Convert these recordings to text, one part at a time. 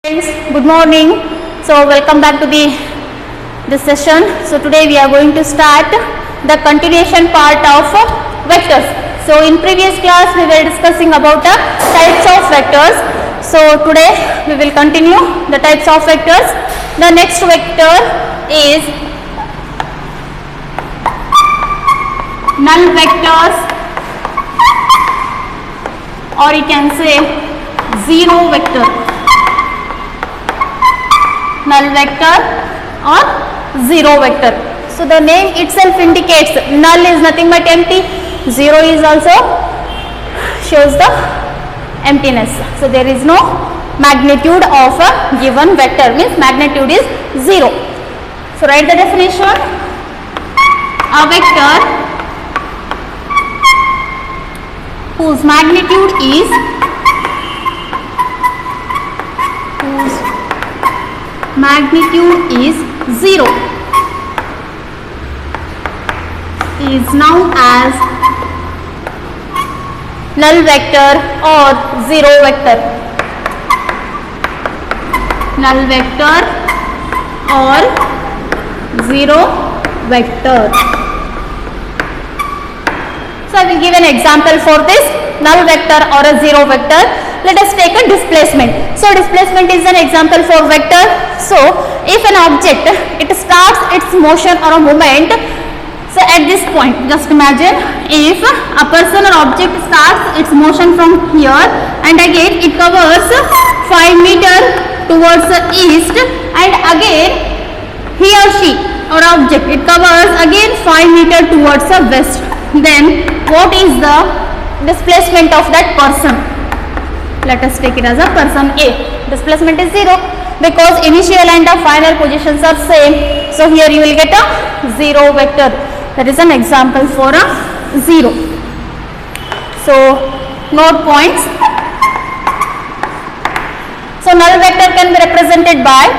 Friends, good morning. So welcome back to this session. So today we are going to start the continuation part of vectors. So in previous class we were discussing about the types of vectors. So today we will continue the types of vectors. The next vector is null vectors, or you can say zero vector. Null vector or zero vector. So the name itself indicates null is nothing but empty, zero is also shows the emptiness. So there is no magnitude of a given vector, means magnitude is zero. So write the definition. A vector whose magnitude is zero is known as null vector or zero vector. Null vector or zero vector. So I will give an example for this null vector or a zero vector. Let us take a displacement. So displacement is an example for vector. So if an object, it starts its motion or a movement, so at this point, just imagine if a person or object starts its motion from here and again it covers 5 meter towards the east, and again he or she or object, it covers again 5 meter towards the west, then what is the displacement of that person? Let us take it as a person A. Displacement is 0 because initial and the final positions are same. So here you will get a zero vector. That is an example for a zero. So note points. So null vector can be represented by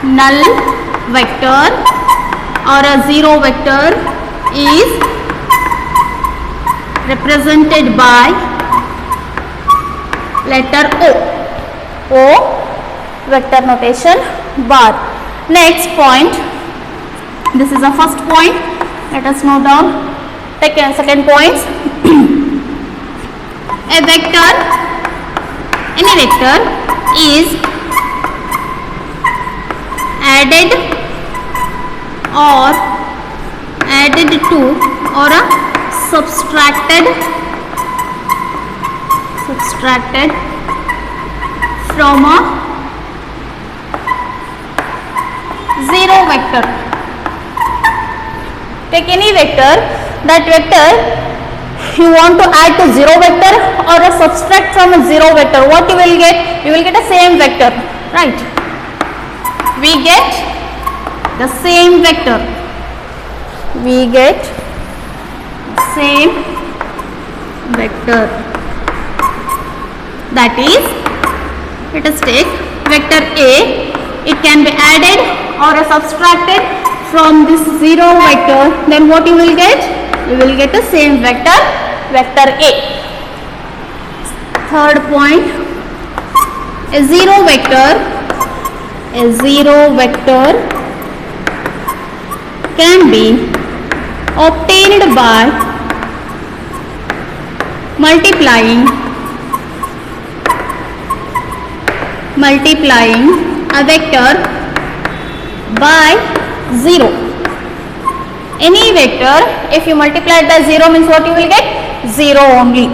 null vector or a zero vector is represented by letter O vector notation bar. Next point, this is the first point, let us note down. Second point, a vector, any vector is added or added to or subtracted from a zero vector. Take any vector, that vector you want to add to zero vector or a subtract from a zero vector, what you will get? You will get a same vector, right? We get the same vector. We get same vector. That is, let us take vector A, it can be added or subtracted from this zero vector, then what you will get? You will get the same vector, vector A. Third point, a zero vector can be obtained by multiplying a vector by 0. Any vector, if you multiply it by 0 means what you will get? 0 only.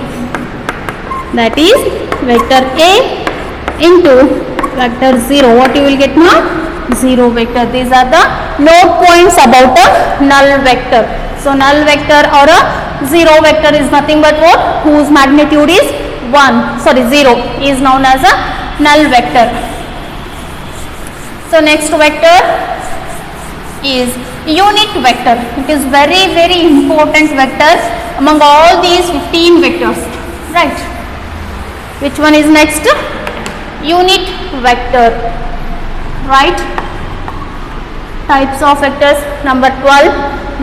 That is vector A into vector 0. What you will get now? 0 vector. These are the note points about a null vector. So null vector or a zero vector is nothing but what? Whose magnitude is 0 is known as a null vector. So next vector is unit vector. It is very, very important vector among all these 15 vectors, right? Which one is next? Unit vector, right? Types of vectors, number 12,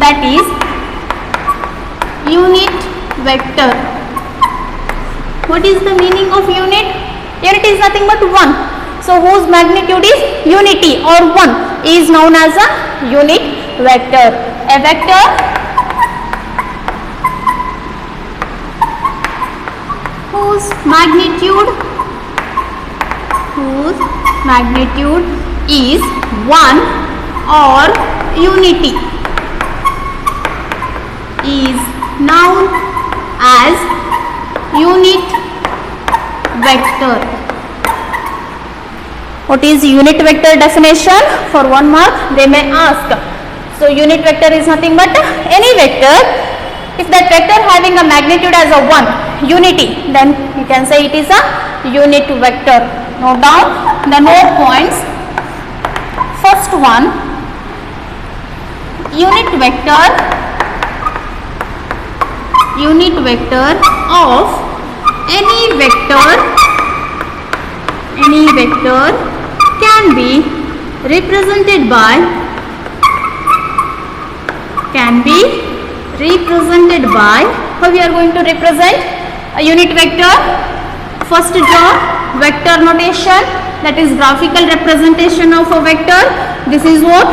that is unit vector. What is the meaning of unit? Unit is nothing but 1. So whose magnitude is unity or 1 is known as a unit vector. A vector whose magnitude is 1 or unity is known as unit vector. What is unit vector definition? For 1 mark they may ask. So unit vector is nothing but any vector. If that vector having a magnitude as a 1, unity, then you can say it is a unit vector. Note down the note points. First one, unit vector of any vector can be represented by how we are going to represent a unit vector. First draw vector notation, that is graphical representation of a vector. This is what?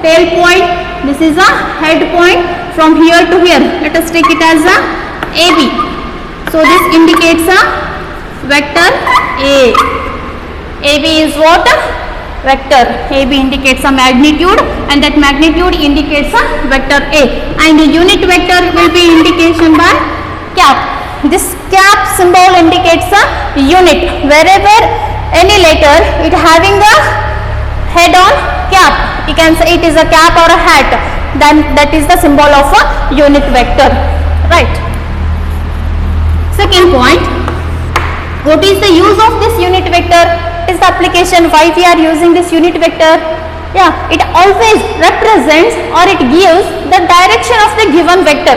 Tail point, this is a head point. From here to here, let us take it as a AB. So this indicates a vector A. AB is what? Vector. AB indicates a magnitude, and that magnitude indicates a vector A. And the unit vector will be indication by cap. This cap symbol indicates a unit. Wherever any letter it having a head on cap, you can say it is a cap or a hat, then that is the symbol of a unit vector, right? Second point, what is the use of this unit vector? Is the application why we are using this unit vector? Yeah, it always represents or it gives the direction of the given vector.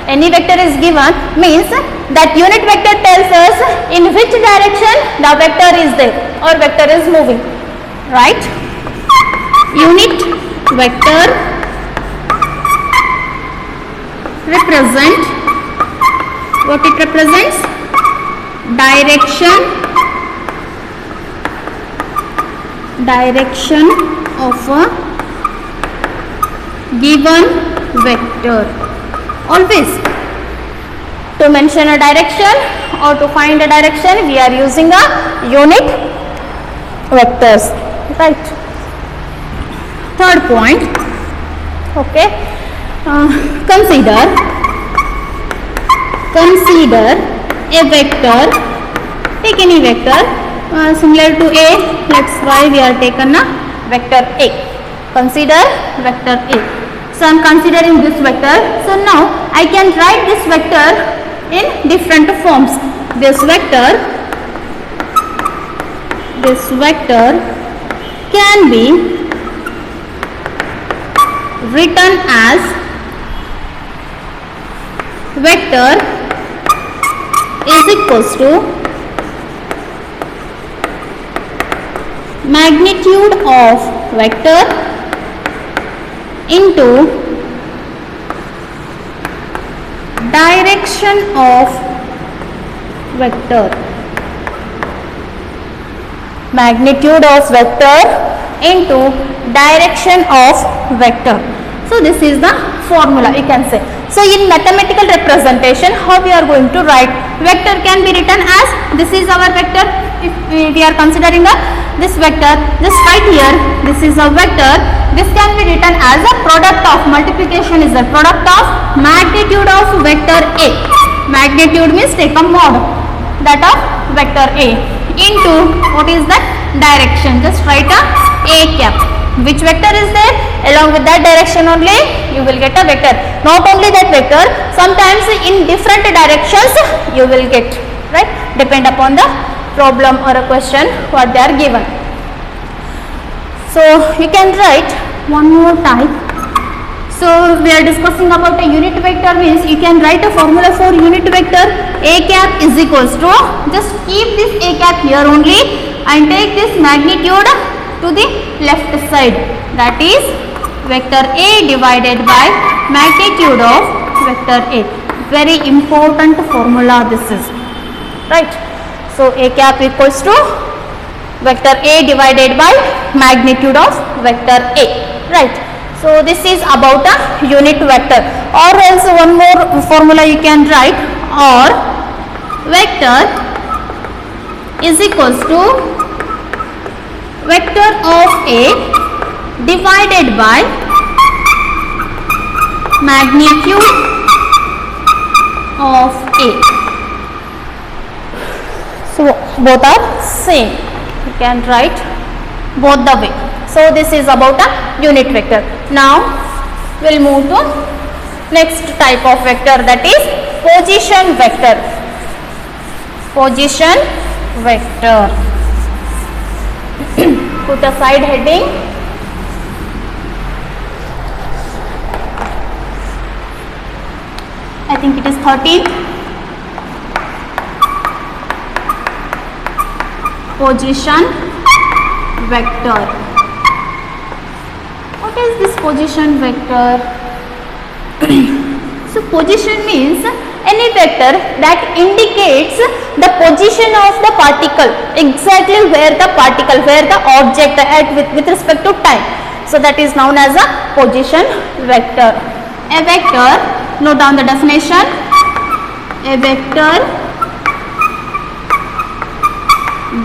Any vector is given means that unit vector tells us in which direction the vector is there or vector is moving, right? Unit vector represent what it represents? Direction of a given vector. Always to mention a direction or to find a direction we are using a unit vectors, right? Third point, okay, consider a vector. Take any vector similar to A. Let's try, we are taken a vector A. Consider vector A. So I am considering this vector. So now I can write this vector in different forms. This vector can be written as vector is equals to magnitude of vector into direction of vector. Magnitude of vector into direction of vector. So this is the formula, you can say. So in mathematical representation, how we are going to write? Vector can be written as, this is our vector. If we are considering this vector, just right here, this is a vector. This can be written as a product of, multiplication is the product of magnitude of vector A. Magnitude means take a mod, that of vector A, into what is that? Direction. Just write a cap. Which vector is there? Along with that direction only you will get a vector. Not only that vector, sometimes in different directions you will get, right? Depend upon the problem or a question what they are given. So you can write one more type. So we are discussing about a unit vector, means you can write a formula for unit vector. A cap is equals to, just keep this a cap here only and take this magnitude to the left side, that is vector A divided by magnitude of vector A. Very important formula this is, right? So A cap equals to vector A divided by magnitude of vector A, right? So this is about a unit vector. Or else one more formula you can write, or vector is equals to vector of A divided by magnitude of A. So both are same, you can write both the way. So this is about a unit vector. Now we'll move to next type of vector, that is position vector. Position vector. Put a side heading. I think it is 13th. Position vector. What is this position vector? So position means any vector that indicates the position of the particle, exactly where the particle, where the object at with respect to time. So that is known as a position vector. A vector, note down the definition. A vector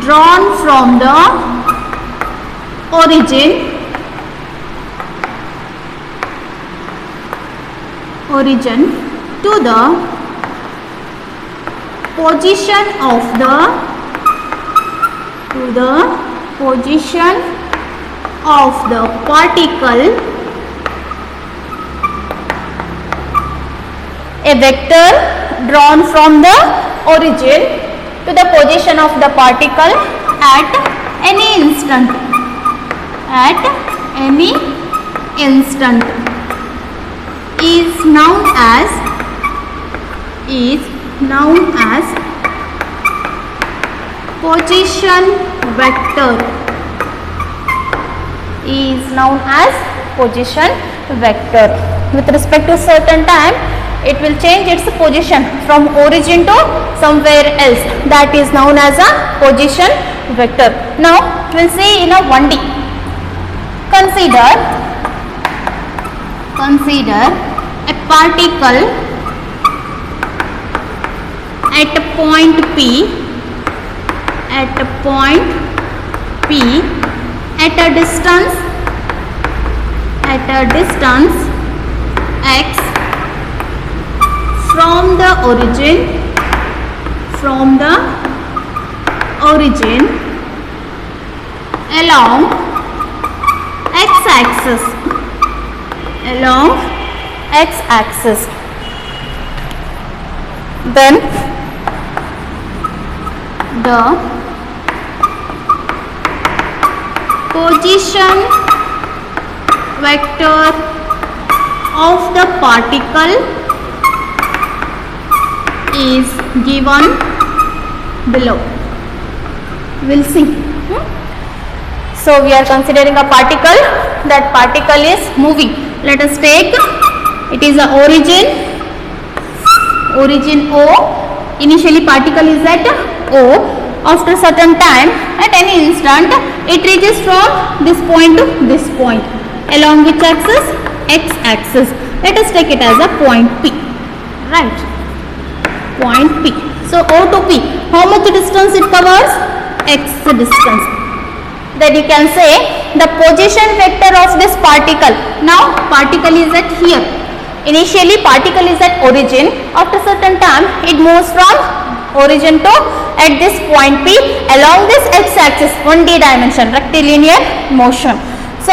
drawn from the origin to the position of the particle. A vector drawn from the origin to the position of the particle at any instant. Is known as position vector. Is known as position vector. With respect to certain time, it will change its position from origin to somewhere else. That is known as a position vector. Now we'll see in a 1D. Consider a particle at point P at a distance x from the origin along x-axis. Then the position vector of the particle is given below. We'll see. So we are considering a particle. That particle is moving. Let us take, it is a origin O. Initially particle is at O. After certain time, at any instant, it reaches from this point to this point. Along which axis? X-axis. Let us take it as a point P. Right. Point P. So O to P. How much distance it covers? X distance. Then you can say the position vector of this particle. Now particle is at here. Initially particle is at origin. After certain time it moves from origin to at this point P along this x-axis, 1D dimension, rectilinear motion. So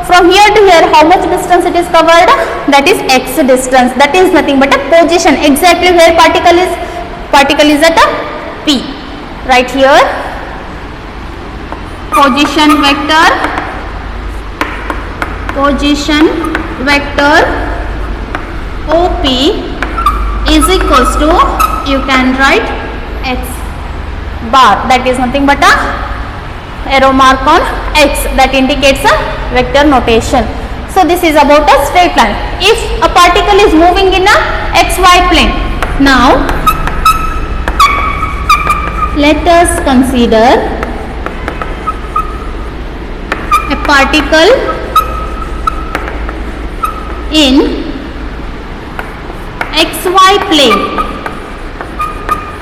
from here to here, how much distance it is covered? That is x distance. That is nothing but a position, exactly where particle is. Particle is at a P. Right here, position vector OP is equals to, you can write x bar. That is nothing but a arrow mark on x that indicates a vector notation. So this is about a straight line. If a particle is moving in a xy plane, now let us consider a particle in xy plane,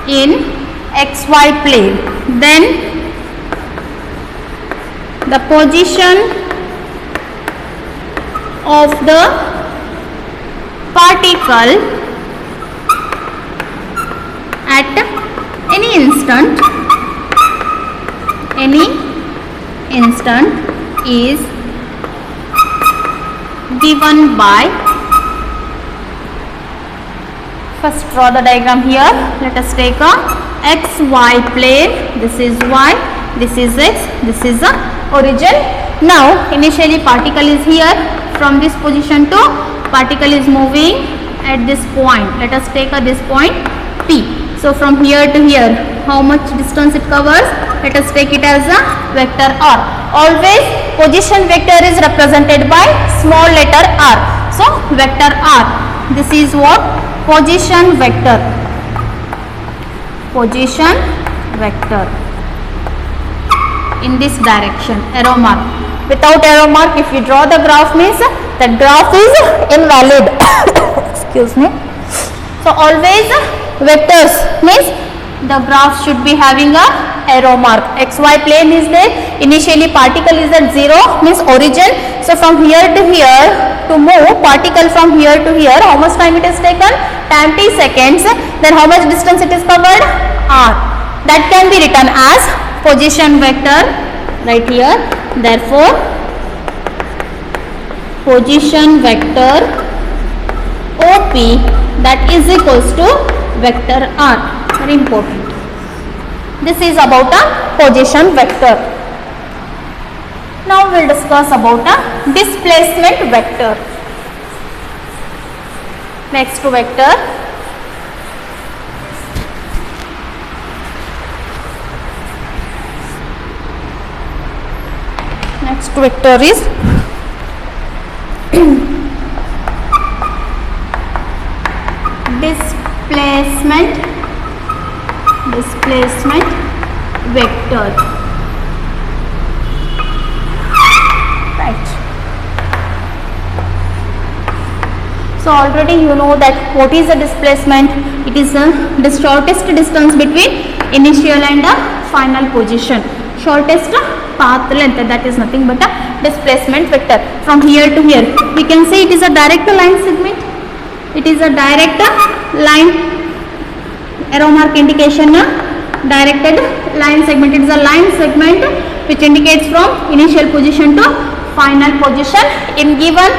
in xy plane, then the position of the particle at any instant is given by, first draw the diagram here. Let us take a xy plane. This is y, this is x, this is the origin. Now initially particle is here, from this position to particle is moving at this point. Let us take this point P. So from here to here, how much distance it covers? Let us take it as a vector r. Always position vector is represented by small letter r. So vector r. This is what? Position vector. Position vector. In this direction, arrow mark. Without arrow mark, if you draw the graph, means that graph is invalid. Excuse me. So always vectors means the graph should be having a arrow mark. XY plane is there. Initially particle is at 0, means origin. So from here to here, to move particle from here to here, how much time it is taken? Time t seconds. Then how much distance it is covered? R. That can be written as position vector right here. Therefore position vector OP, that is equals to vector r. Very important. This is about a position vector. Now we will discuss about a displacement vector. Next vector, next vector is displacement vector. Right. So already you know that what is a displacement. It is the shortest distance between initial and the final position. Shortest path length, that is nothing but a displacement vector. From here to here, we can say it is a direct line segment. It is a direct line, arrow mark indication, directed line segment. It is a line segment which indicates from initial position to final position in given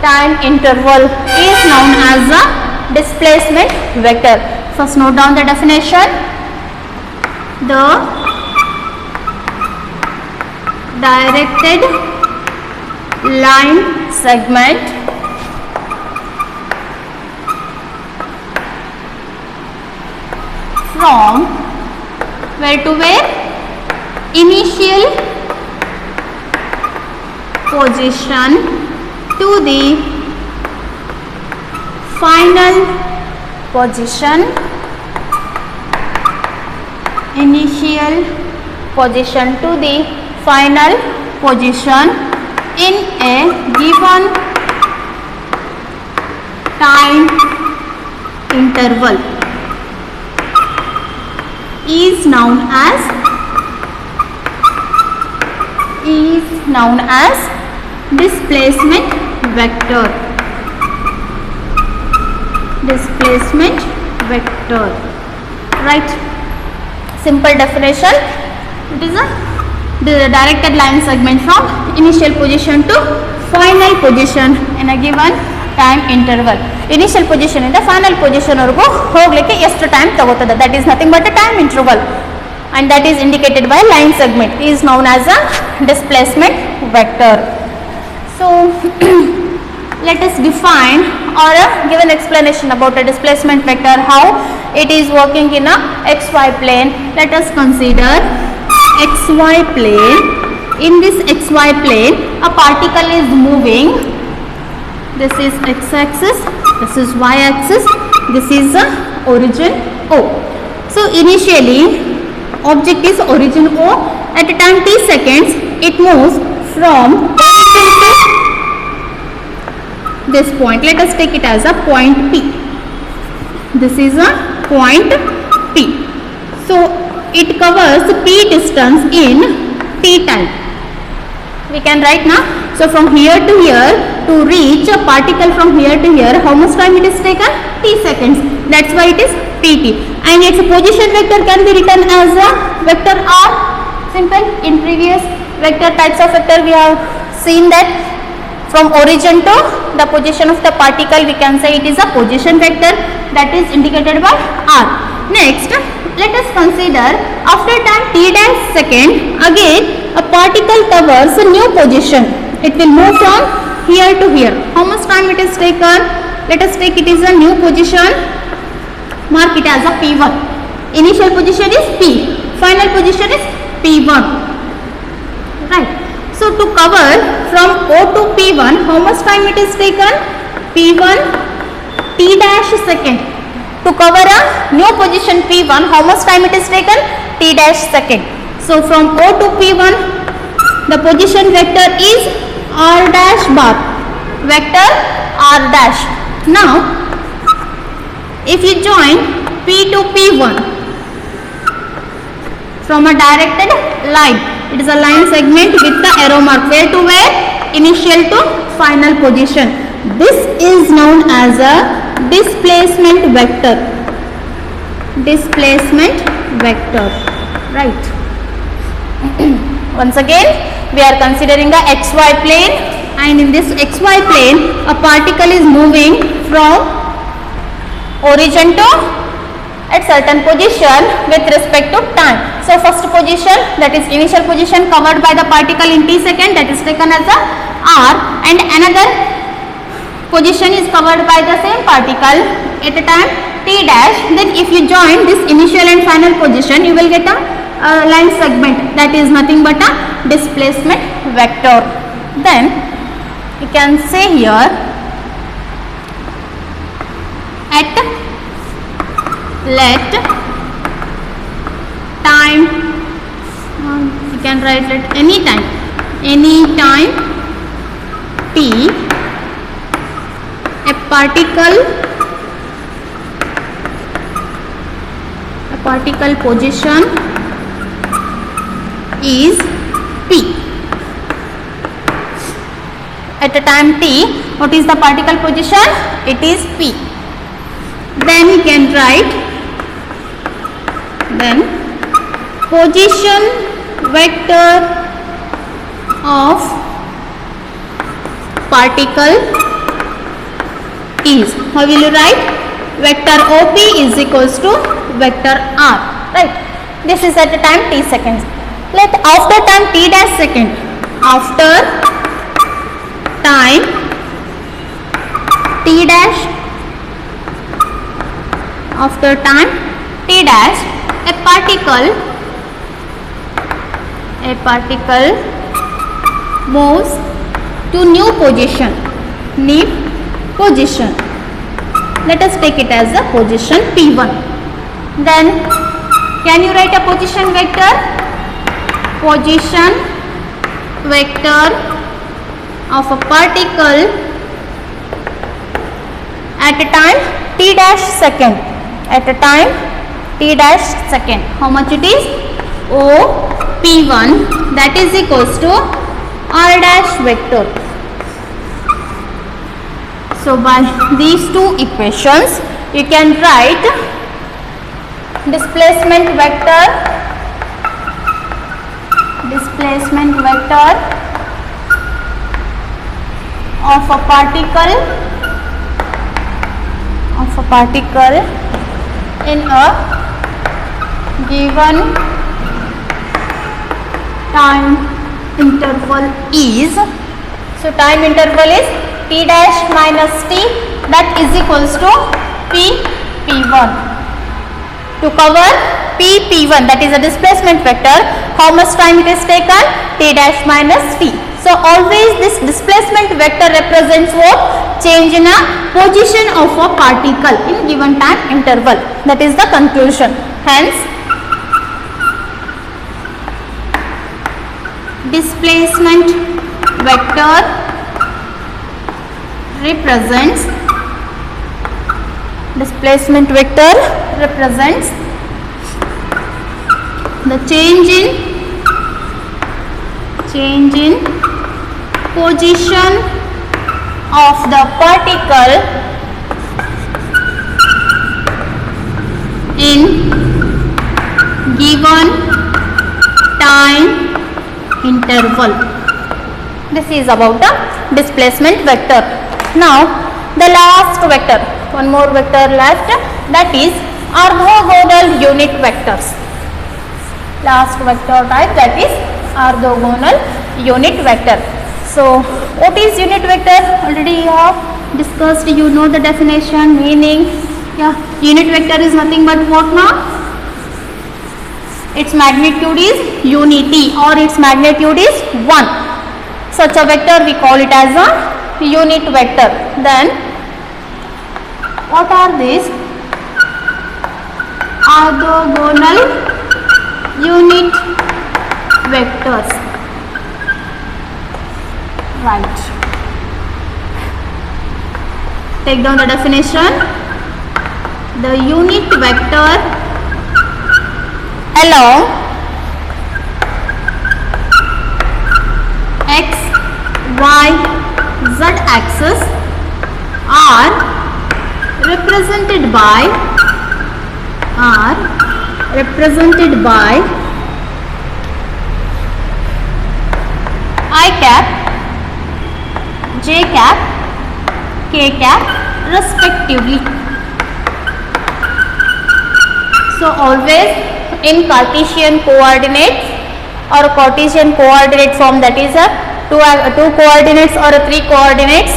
time interval is known as a displacement vector. First note down the definition. The directed line segment from where to where? Initial position to the final position. Initial position to the final position in a given time interval is known as displacement vector. Displacement vector. Right. Simple definition. It is the directed line segment from initial position to final position in a given time interval. Initial position ಇಂದ final position ವರೆಗೂ ಹೋಗಲಿಕ್ಕೆ ಎಷ್ಟು time ತಗೋತದೆ, that is nothing but a time interval, and that is indicated by line segment, is known as a displacement vector. So let us define or give an explanation about a displacement vector, how it is working in a xy plane. Let us consider xy plane. In this xy plane, a particle is moving. This is x-axis, this is y-axis, this is the origin O. So initially object is origin O. At a time t seconds, it moves from origin to this point. Let us take it as a point P. This is a point P. So it covers P distance in t time. We can write now. So from here to here, to reach a particle from here to here, how much time it is taken? T seconds. That's why it is pt. And its position vector can be written as a vector r. Simple. In previous vector types of vector, we have seen that from origin to the position of the particle, we can say it is a position vector, that is indicated by r. Next, let us consider after time t dash second, again a particle covers a new position. It will move from here to here. How much time it is taken? Let us take it is a new position. Mark it as a P1. Initial position is P. Final position is P1. Right. So to cover from O to P1, how much time it is taken? P1 t dash second. To cover a new position P1, how much time it is taken? T dash second. So from O to P1, the position vector is r dash bar. Vector r dash. Now, if you join P to P1 from a directed line, it is a line segment with the arrow mark. Where to where? Initial to final position. This is known as a displacement vector. Displacement vector. Right. Once again, we are considering the xy plane, and in this xy plane, a particle is moving from origin to at certain position with respect to time. So first position, that is initial position covered by the particle in t second, that is taken as a r, and another position is covered by the same particle at a time t dash. Then if you join this initial and final position, you will get a line segment, that is nothing but a displacement vector. Then you can say here at let time, you can write at any time t, a particle position is p. At a time t, what is the particle position? It is p. Then you can write, then position vector of particle is, how will you write? Vector OP is equals to vector R. Right. This is at a time t seconds. Let after time t dash second, after time t dash, after time t dash, a particle moves to new position. Let us take it as a position P1. Then can you write a position vector? Position vector of a particle at a time t dash second. At a time t dash second. How much it is? O P1, that is equals to R dash vector. So by these two equations, you can write displacement vector of a particle in a given time interval is, so time interval is t dash minus t, that is equals to P1. To cover P1, that is a displacement vector, how much time it is taken? T dash minus t. So always this displacement vector represents what? Change in a position of a particle in given time interval. That is the conclusion. Hence displacement vector represents the change in position of the particle in given time interval. This is about the displacement vector. Now the last vector, one more vector left, that is orthogonal unit vectors. Last vector type, that is orthogonal unit vector. So what is unit vector? Already you have discussed, you know the definition, meaning. Yeah, unit vector is nothing but what now? Its magnitude is unity or its magnitude is 1. Such a vector we call it as a unit vector. Then what are these? Orthogonal unit vectors. Right. Take down the definition. The unit vector along x, y, z axis are represented by I cap, j cap, k cap respectively. So always in Cartesian coordinates or Cartesian coordinate form, that is two coordinates or three coordinates,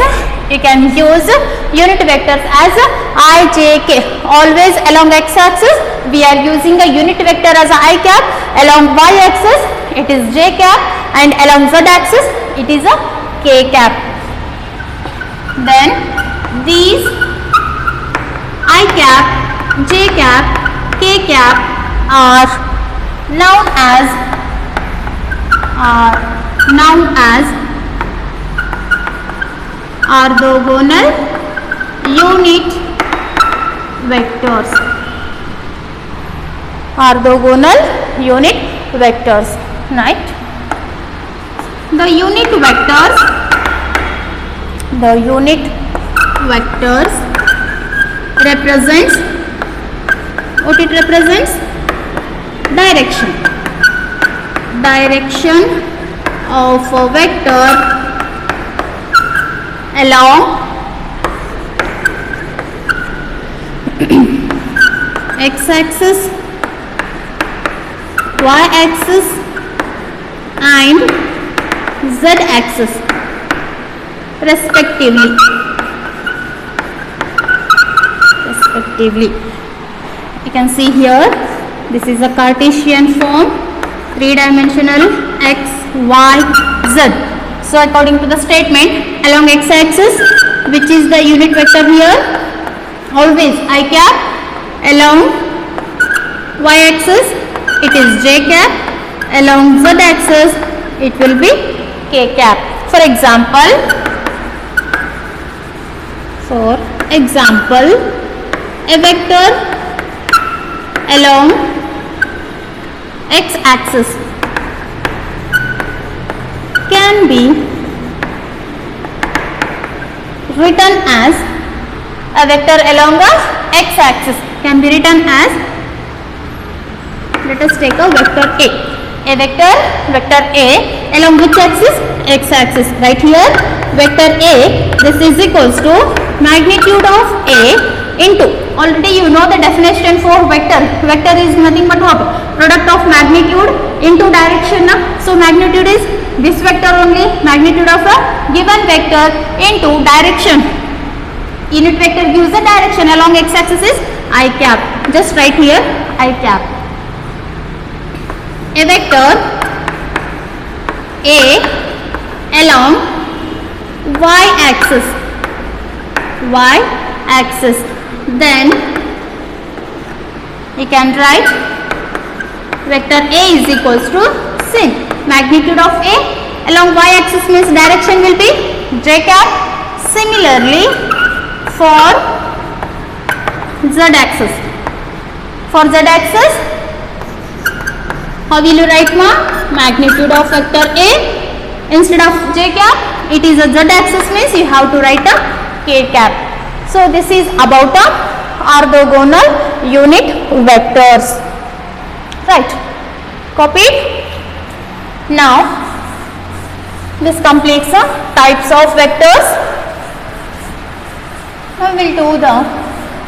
you can use unit vectors as I, j, k. Always along x axis we are using a unit vector as I cap, along y axis it is j cap, and along z axis it is a k cap. Then these I cap, j cap, k cap are known as orthogonal unit vectors. Orthogonal unit vectors, right? The unit vectors represents what it represents? Direction of a vector along x axis, y axis and z axis respectively. You can see here, this is a Cartesian form, three-dimensional x, y, z. So according to the statement, along x axis, which is the unit vector here, always I cap, along y axis it is j cap, along z axis it will be k cap. For example, a vector along x axis can be written as a vector along a x axis can be written as, let us take a vector A. A vector A along which axis? X axis. Right here, vector A, this is equals to magnitude of A into, already you know the definition for vector. Vector is nothing but what? Product of magnitude into direction. So magnitude is this vector only, magnitude of a given vector into direction. Unit vector gives the direction along x axis is I cap. Just write here I cap. A vector A along y axis, then you can write vector A is equals to same. Magnitude of A along y-axis means direction will be j cap. Similarly for z-axis. For z-axis, how will you write ma? Magnitude of vector A instead of j cap, it is a z-axis means you have to write a k cap. So this is about a orthogonal unit vectors. Right? Copied? Now this completes the types of vectors. Now we will do the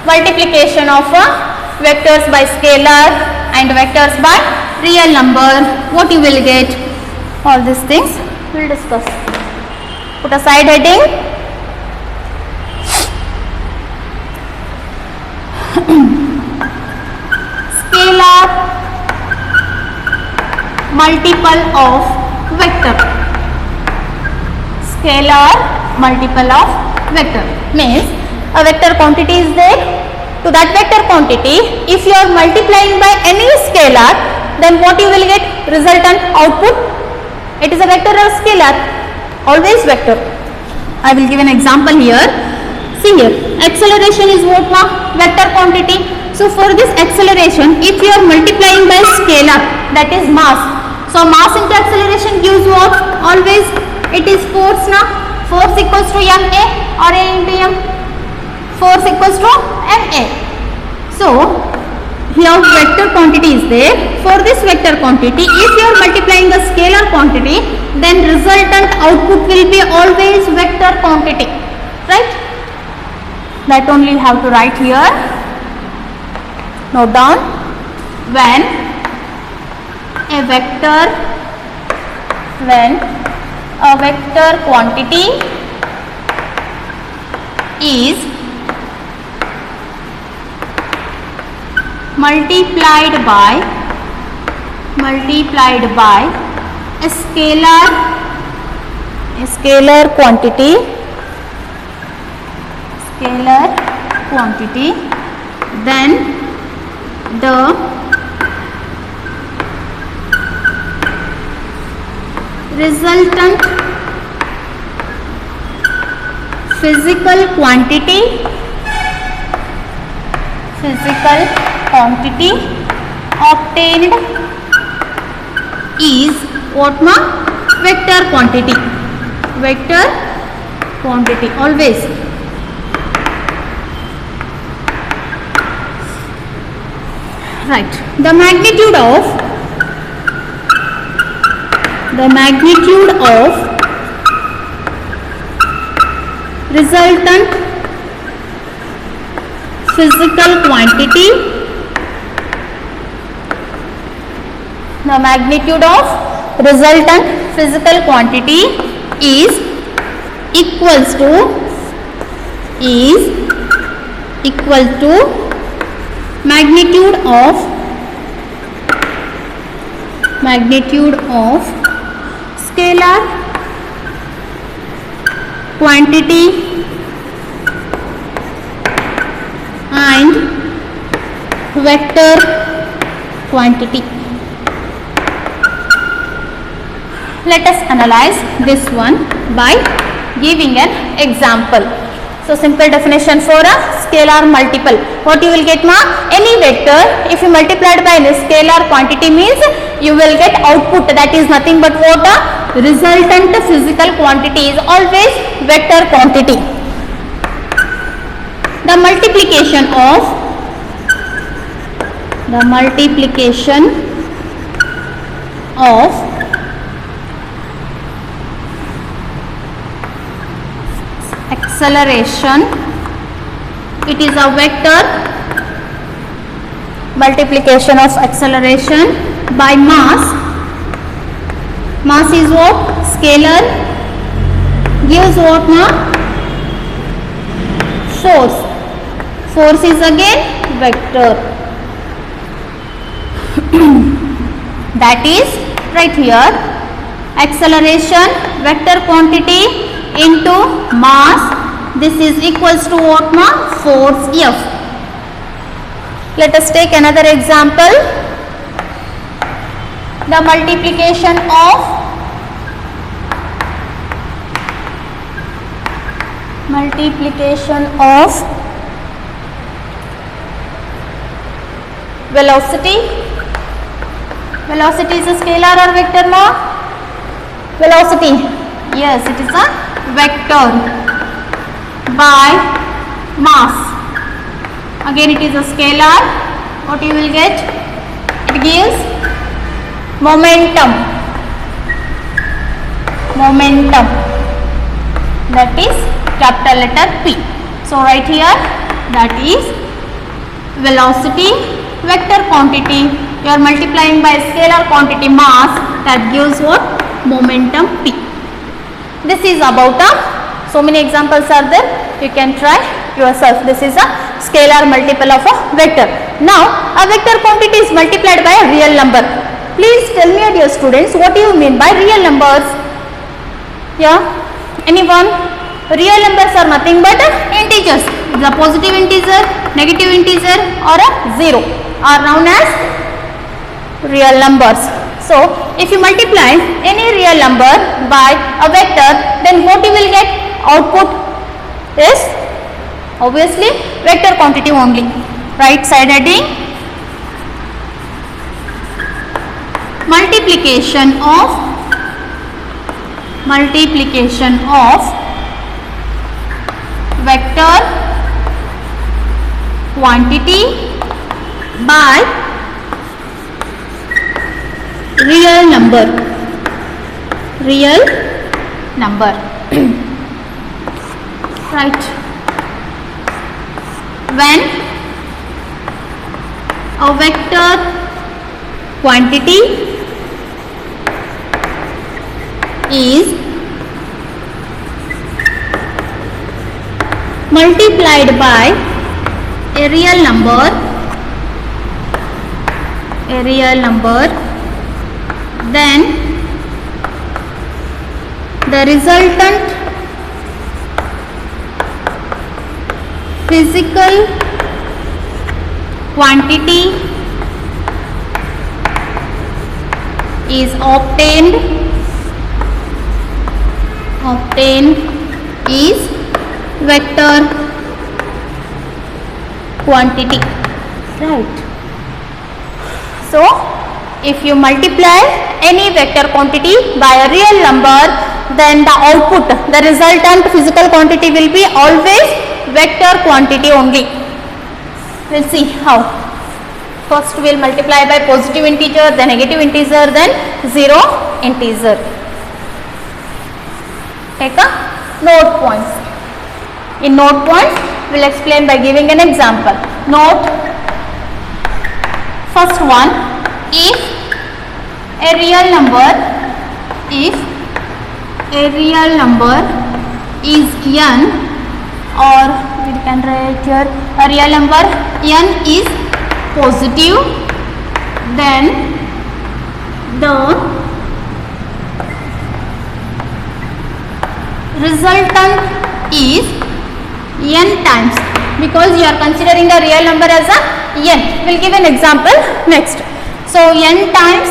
multiplication of vectors by scalar and vectors by real number. What you will get? All these things we will discuss. Put a side heading. Scalar multiple of vector. Scalar multiple of vector means a vector quantity is there. To that vector quantity, if you are multiplying by any scalar, then what you will get? Resultant output. It is a vector or scalar? Always vector. I will give an example here. See here, acceleration is what ma? Vector quantity. So for this acceleration, if you are multiplying by scalar, that is mass. So mass into acceleration gives what? Always it is force na. Force equals to ma or a into m. Force equals to ma. So here vector quantity is there. For this vector quantity, if you are multiplying the scalar quantity, then resultant output will be always vector quantity. Right? That only you have to write here. Note down. When a vector quantity is multiplied by a scalar quantity, then the resultant physical quantity obtained is what ma? Vector quantity always. Right. The magnitude of resultant physical quantity, the magnitude of resultant physical quantity is equal to magnitude of scalar quantity and vector quantity. Let us analyze this one by giving an example. So simple definition for a scalar multiple. What you will get ma? Any vector, if you multiplied by a scalar quantity means you will get output, that is nothing but what? A resultant physical quantity is always vector quantity. The multiplication of acceleration, it is a vector. Multiplication of acceleration by mass is what? Scalar. Gives what ma? Force is again vector. That is right here, acceleration vector quantity into mass, this is equals to what ma? Force F. Let us take another example. the multiplication of velocity. Velocity is a scalar or vector now? Velocity, yes, it is a vector by mass. Again it is a scalar. What you will get? It gives momentum. That is capital letter P. So write here, that is velocity, vector quantity. You are multiplying by scalar quantity mass, that gives what? Momentum P. This is about a, so many examples are there, you can try yourself. This is a scalar multiple of a vector. Now a vector quantity is multiplied by a real number. Please tell me, dear students, what do you mean by real numbers? Yeah, anyone? Real numbers are nothing but integers. The positive integer, negative integer or a zero are known as real numbers. So if you multiply any real number by a vector, then what you will get? Output is obviously vector quantity only. Right side heading, multiplication of vector quantity by real number. Right. When a vector quantity is multiplied by a real number, then the resultant physical quantity is obtained is vector quantity. Right. So if you multiply any vector quantity by a real number, then the output, the resultant physical quantity will be always vector quantity only. We'll see how. First we will multiply by positive integer, then negative integer, then zero integer. Take a note points. In note points, we will explain by giving an example. Note, first one, if a real number is n, or we can write here a real number n is positive, then the resultant is n times, because you are considering the real number as a n. We will give an example next. So n times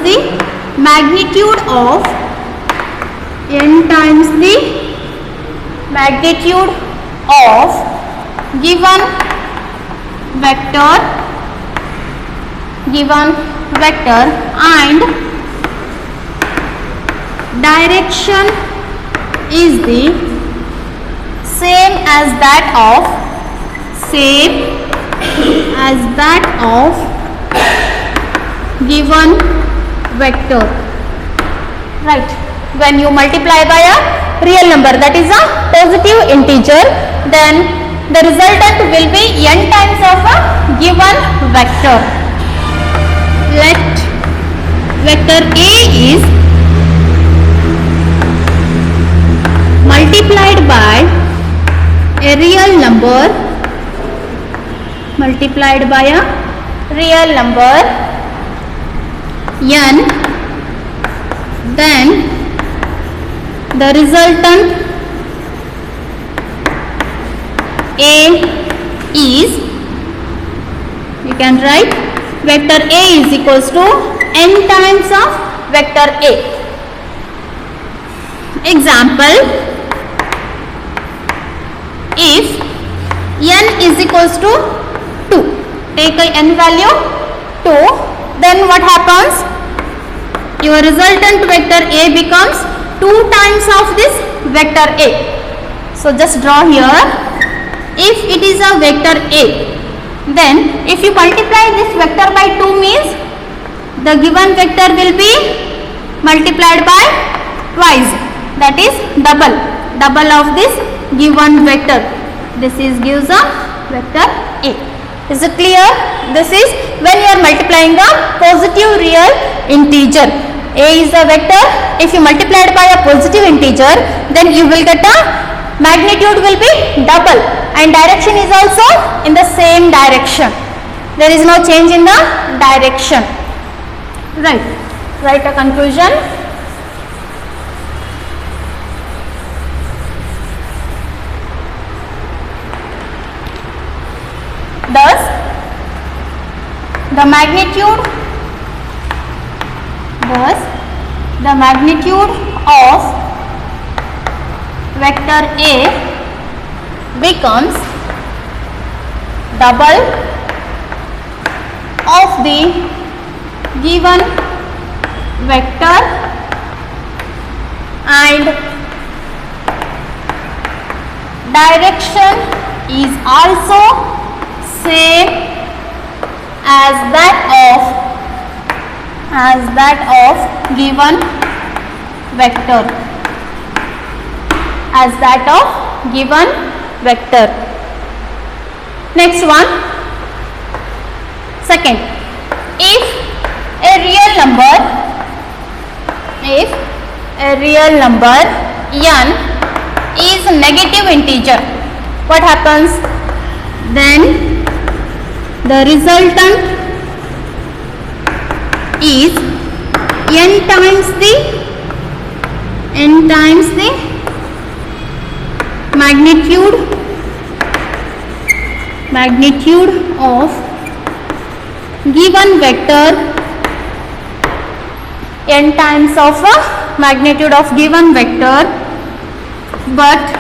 the magnitude of given vector and direction is the same as that of given vector. Right. When you multiply by a real number, that is a positive integer, then the resultant will be n times of a given vector. Let vector A is multiplied by a real number n, then the resultant A is, you can write vector A is equals to n times of vector A. Example, if n is equals to 2, take a n value 2, then what happens? Your resultant vector A becomes 2 times of this vector A. So just draw here. If it is a vector A, then if you multiply this vector by 2 means the given vector will be multiplied by twice, that is double of this given vector. This is gives a vector A. Is it clear? This is when you are multiplying a positive real integer. A is a vector. If you multiply it by a positive integer, then you will get a magnitude will be double and direction is also in the same direction. There is no change in the direction. Right. Write a conclusion. Thus, the magnitude of vector A becomes double of the given vector and direction is also same as that of given vector, Next one, second, if a real number n is negative integer, what happens? Then the resultant is n times the magnitude of given vector, n times of a magnitude of given vector, but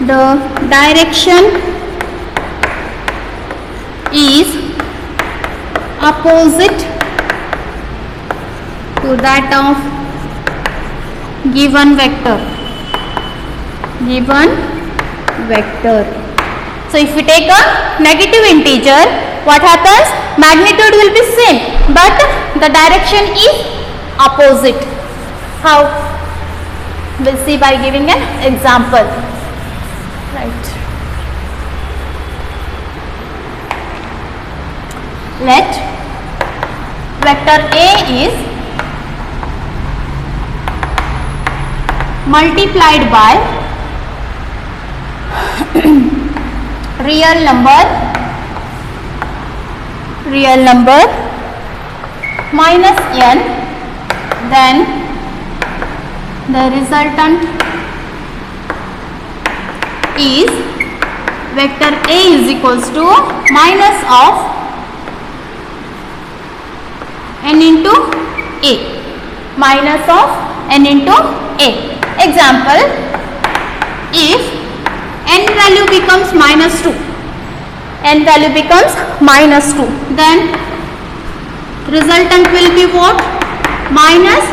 the direction is opposite to that of given vector. So if we take a negative integer, what happens? Magnitude will be same, but the direction is opposite. How? We'll see by giving an example. Right. Let vector A is multiplied by real number minus n, then the resultant is vector A is equals to minus of n into A, Example, if n value becomes minus 2, then resultant will be what? Minus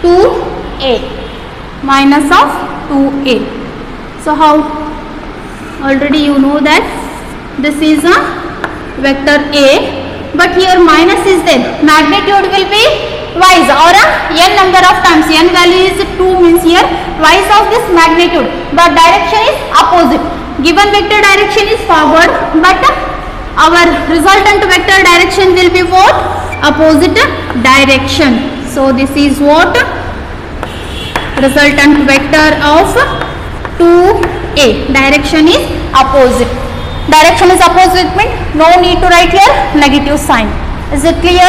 2a, So how? Already you know that this is a vector A, but here minus is there. Magnitude will be twice or n number of times. N value is 2 means here twice of this magnitude, but direction is opposite. Given vector direction is forward, but our resultant vector direction will be what? Opposite direction. So this is what? Resultant vector of 2a. Direction is opposite. Direction is opposite means no need to write here negative sign. Is it clear?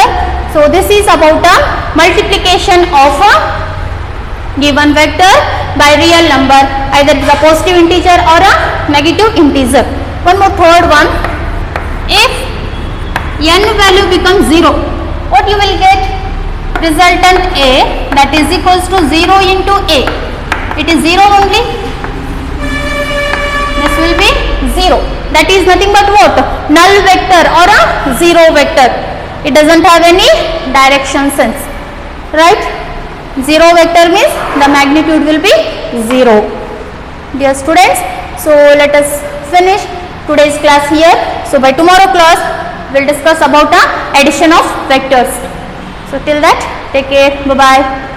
So this is about a multiplication of a given vector by real number, either it is a positive integer or a negative integer. One more third one. If n value becomes 0, what you will get? Resultant A, that is equals to 0 into A. It is 0 only. This will be 0. That is nothing but what? Null vector or a zero vector. It doesn't have any direction sense, right? Zero vector means the magnitude will be 0. Dear students, so let us finish today's class here. So by tomorrow class we'll discuss about the addition of vectors. So till that, take care, bye bye.